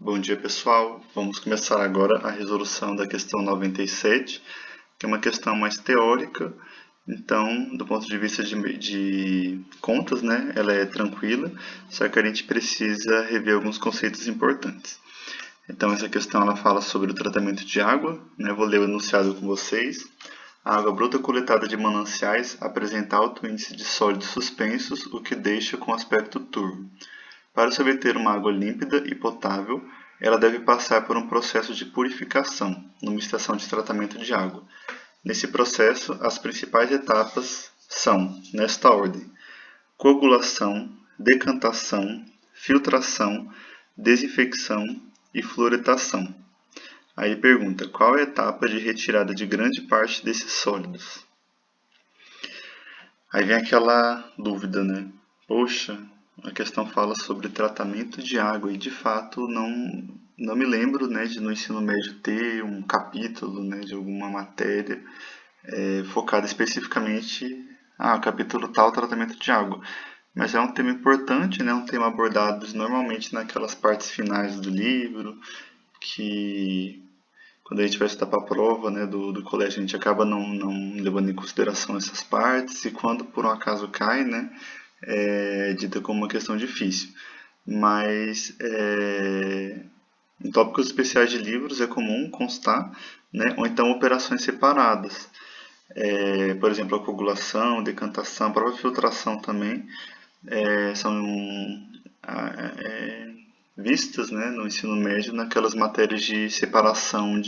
Bom dia, pessoal. Vamos começar agora a resolução da questão 97, que é uma questão mais teórica. Então, do ponto de vista de contas, né, ela é tranquila, só que a gente precisa rever alguns conceitos importantes. Então, essa questão ela fala sobre o tratamento de água, né? Vou ler o enunciado com vocês. A água bruta coletada de mananciais apresenta alto índice de sólidos suspensos, o que deixa com aspecto turvo. Para se obter uma água límpida e potável, ela deve passar por um processo de purificação, numa estação de tratamento de água. Nesse processo, as principais etapas são, nesta ordem: coagulação, decantação, filtração, desinfecção e fluoretação. Aí pergunta: qual é a etapa de retirada de grande parte desses sólidos? Aí vem aquela dúvida, né? Poxa, a questão fala sobre tratamento de água e de fato não me lembro, né, de no ensino médio ter um capítulo, né, de alguma matéria focada especificamente, capítulo tal, tratamento de água. Mas é um tema importante, né, um tema abordado normalmente naquelas partes finais do livro, que quando a gente vai estudar para a prova, né, do colégio, a gente acaba não levando em consideração essas partes, e quando por um acaso cai, né, é dita como uma questão difícil. Mas em tópicos especiais de livros é comum constar, né, ou então operações separadas. Por exemplo, a coagulação, decantação, a própria filtração também são vistas, né, no ensino médio naquelas matérias de separação,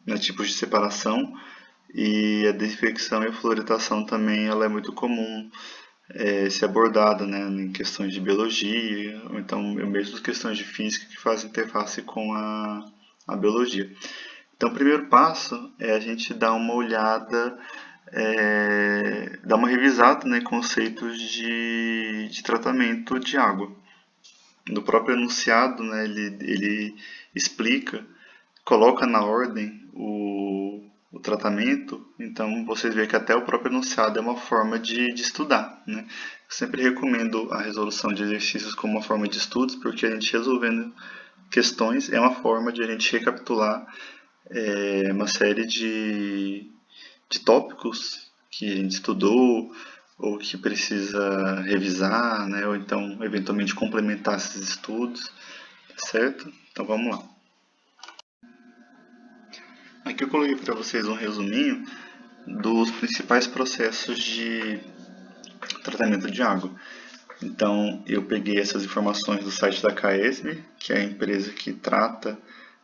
né, tipos de separação, e a desinfecção e a fluoretação também ela é muito comum ser abordada, né, em questões de biologia, ou então mesmo questões de física que fazem interface com a biologia. Então, o primeiro passo é a gente dar uma olhada, dar uma revisada, né, conceitos de tratamento de água. No próprio enunciado, né, ele explica, coloca na ordem o tratamento, então vocês veem que até o próprio enunciado é uma forma de estudar, né? Eu sempre recomendo a resolução de exercícios como uma forma de estudos, porque a gente resolvendo questões é uma forma de a gente recapitular uma série de tópicos que a gente estudou ou que precisa revisar, né? Ou então eventualmente complementar esses estudos, certo? Então vamos lá. Aqui eu coloquei para vocês um resuminho dos principais processos de tratamento de água. Então, eu peguei essas informações do site da CAESB, que é a empresa que trata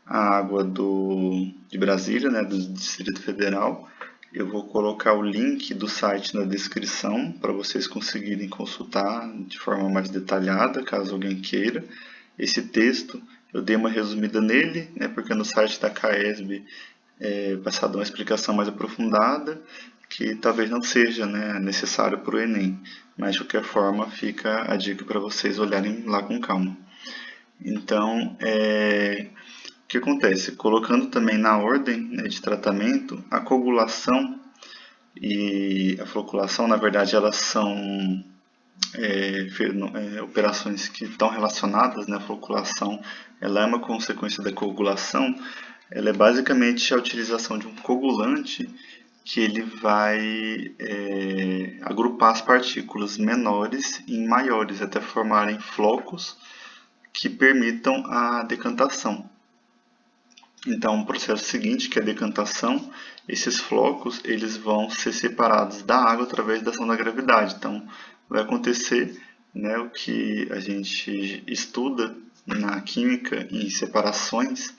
a água de Brasília, né, do Distrito Federal. Eu vou colocar o link do site na descrição para vocês conseguirem consultar de forma mais detalhada, caso alguém queira. Esse texto eu dei uma resumida nele, né, porque no site da CAESB passado uma explicação mais aprofundada, que talvez não seja, né, necessário para o Enem, mas de qualquer forma fica a dica para vocês olharem lá com calma. Então, o que acontece? Colocando também na ordem, né, de tratamento, a coagulação e a floculação, na verdade, elas são operações que estão relacionadas, né? A floculação ela é uma consequência da coagulação. Ela é basicamente a utilização de um coagulante que ele vai agrupar as partículas menores em maiores até formarem flocos que permitam a decantação. Então, o processo seguinte, que é a decantação, esses flocos eles vão ser separados da água através da ação da gravidade. Então, vai acontecer, né, o que a gente estuda na química em separações,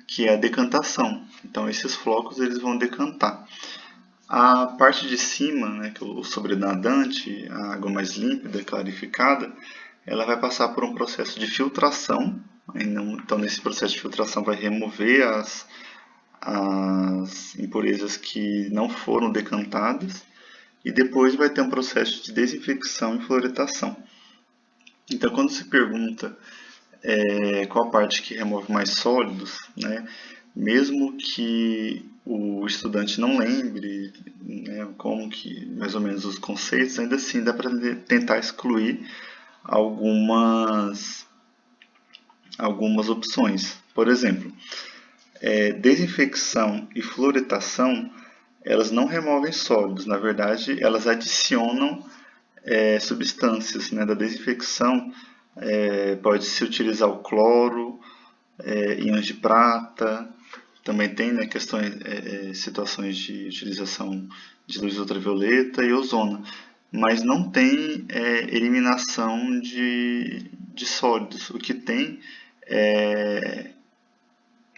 que é a decantação. Então, esses flocos eles vão decantar. A parte de cima, né, que é o sobrenadante, a água mais límpida, clarificada, ela vai passar por um processo de filtração. Então, nesse processo de filtração, vai remover as impurezas que não foram decantadas e depois vai ter um processo de desinfecção e fluoretação. Então, quando se pergunta qual a parte que remove mais sólidos, né, mesmo que o estudante não lembre, né, como que mais ou menos os conceitos, ainda assim dá para tentar excluir algumas opções. Por exemplo, desinfecção e fluoretação, elas não removem sólidos, na verdade, elas adicionam substâncias, né? Da desinfecção, pode-se utilizar o cloro, íons de prata, também tem, né, questões, situações de utilização de luz ultravioleta e ozona, mas não tem eliminação de sólidos. O que tem é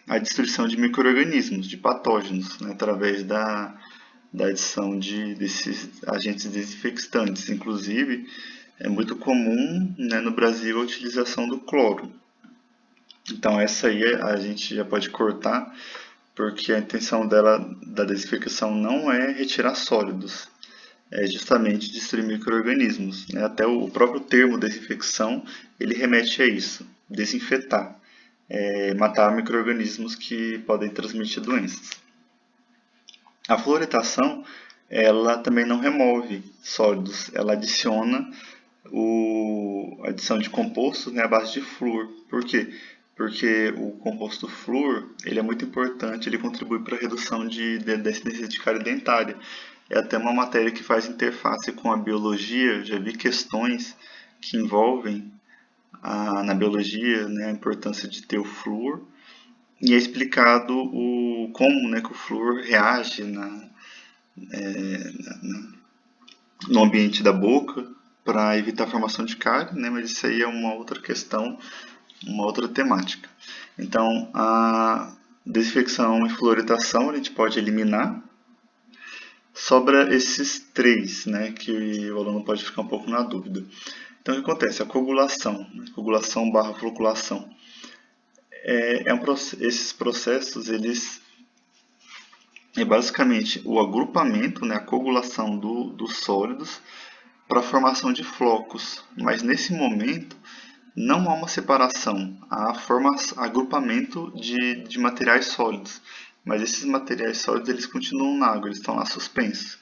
a destruição de micro-organismos, de patógenos, né, através da adição desses agentes desinfetantes. Inclusive, é muito comum, né, no Brasil a utilização do cloro. Então essa aí a gente já pode cortar, porque a intenção da desinfecção não é retirar sólidos, é justamente destruir micro-organismos, né? Até o próprio termo desinfecção, ele remete a isso, desinfetar, matar micro-organismos que podem transmitir doenças. A fluoretação, ela também não remove sólidos, ela adiciona a adição de compostos, né, à base de flúor. Por quê? Porque o composto flúor, ele é muito importante, ele contribui para a redução da incidência de cárie dentária. É até uma matéria que faz interface com a biologia, já vi questões que envolvem na biologia, né, a importância de ter o flúor, e é explicado como, né, que o flúor reage no ambiente da boca para evitar a formação de cárie, né, mas isso aí é uma outra questão, uma outra temática. Então, a desinfecção e fluoretação a gente pode eliminar. Sobra esses três, né, que o aluno pode ficar um pouco na dúvida. Então, o que acontece? A coagulação, coagulação / floculação. Esses processos, eles é basicamente o agrupamento, né, a coagulação dos sólidos para a formação de flocos. Mas nesse momento, não há uma separação, há agrupamento de materiais sólidos. Mas esses materiais sólidos, eles continuam na água, eles estão lá suspensos.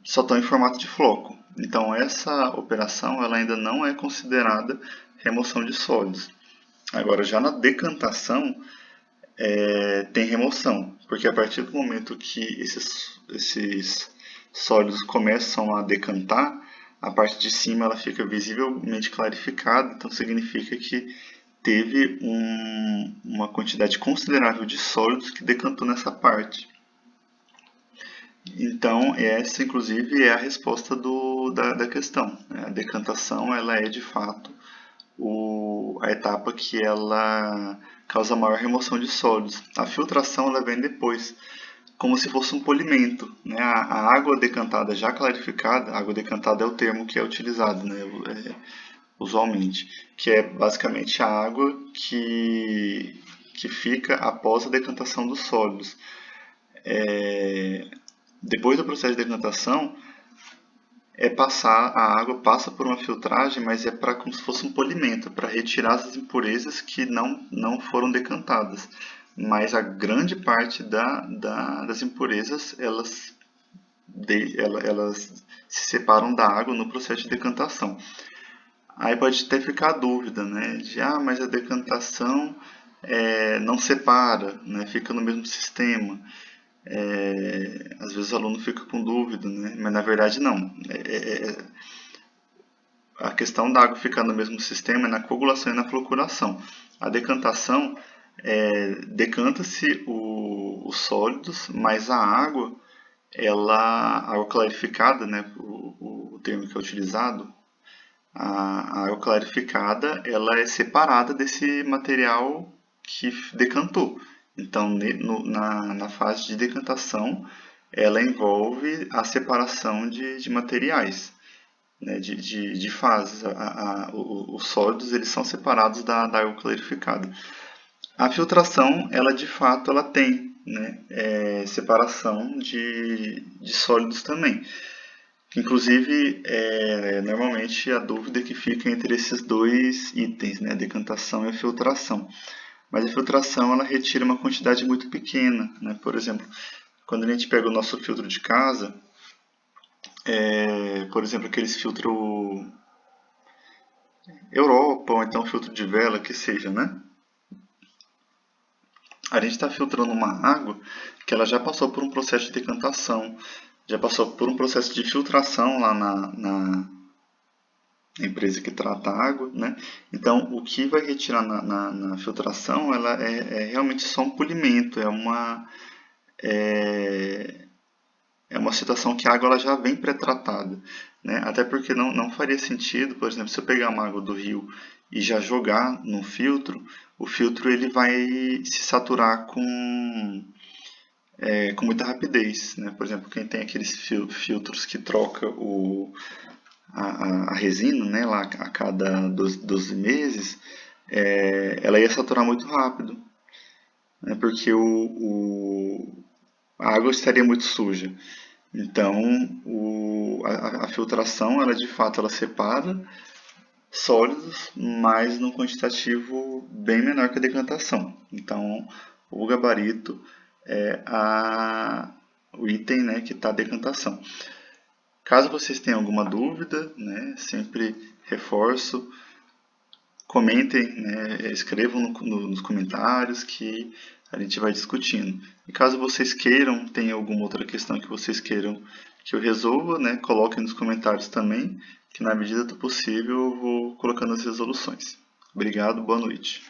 Só estão em formato de floco. Então essa operação ela ainda não é considerada remoção de sólidos. Agora, já na decantação, tem remoção, porque a partir do momento que esses sólidos começam a decantar, a parte de cima ela fica visivelmente clarificada, então significa que teve uma quantidade considerável de sólidos que decantou nessa parte. Então, essa inclusive é a resposta da questão. A decantação ela é de fato a etapa que ela causa maior remoção de sólidos. A filtração ela vem depois, como se fosse um polimento, né? A água decantada já clarificada, água decantada é o termo que é utilizado, né, usualmente, que é basicamente a água que fica após a decantação dos sólidos. Depois do processo de decantação, a água passa por uma filtragem, mas é para como se fosse um polimento, para retirar as impurezas que não foram decantadas. Mas a grande parte das impurezas, elas se separam da água no processo de decantação. Aí pode até ficar a dúvida, né? Mas a decantação não separa, né? Fica no mesmo sistema. Às vezes o aluno fica com dúvida, né? Mas na verdade não. A questão da água ficar no mesmo sistema é na coagulação e na floculação. A decantação, decanta-se os sólidos, mas a água clarificada, né? O termo que é utilizado, a água clarificada ela é separada desse material que decantou. Então, na fase de decantação, ela envolve a separação de materiais, né, de fases. Os sólidos eles são separados da água clarificada. A filtração, ela de fato, ela tem, né, separação de sólidos também. Inclusive, normalmente a dúvida que fica entre esses dois itens, né, decantação e a filtração. Mas a filtração ela retira uma quantidade muito pequena, né? Por exemplo, quando a gente pega o nosso filtro de casa, por exemplo, aqueles filtros Europa, ou então filtro de vela, que seja, né? A gente está filtrando uma água que ela já passou por um processo de decantação, já passou por um processo de filtração lá na empresa que trata a água, né? Então, o que vai retirar na filtração, ela é realmente só um polimento, é uma situação que a água ela já vem pré-tratada, né? Até porque não faria sentido, por exemplo, se eu pegar uma água do rio e já jogar no filtro, o filtro ele vai se saturar com muita rapidez, né? Por exemplo, quem tem aqueles filtros que troca a resina, né, lá a cada 12 meses, ela ia saturar muito rápido, né? Porque a água estaria muito suja. Então, a filtração, ela de fato ela separa sólidos, mas num quantitativo bem menor que a decantação. Então, o gabarito é o item, né, que está a decantação. Caso vocês tenham alguma dúvida, né, sempre reforço, comentem, né, escrevam nos comentários que a gente vai discutindo. E caso vocês queiram, tem alguma outra questão que vocês queiram que eu resolva, né, coloquem nos comentários também, que na medida do possível eu vou colocando as resoluções. Obrigado, boa noite.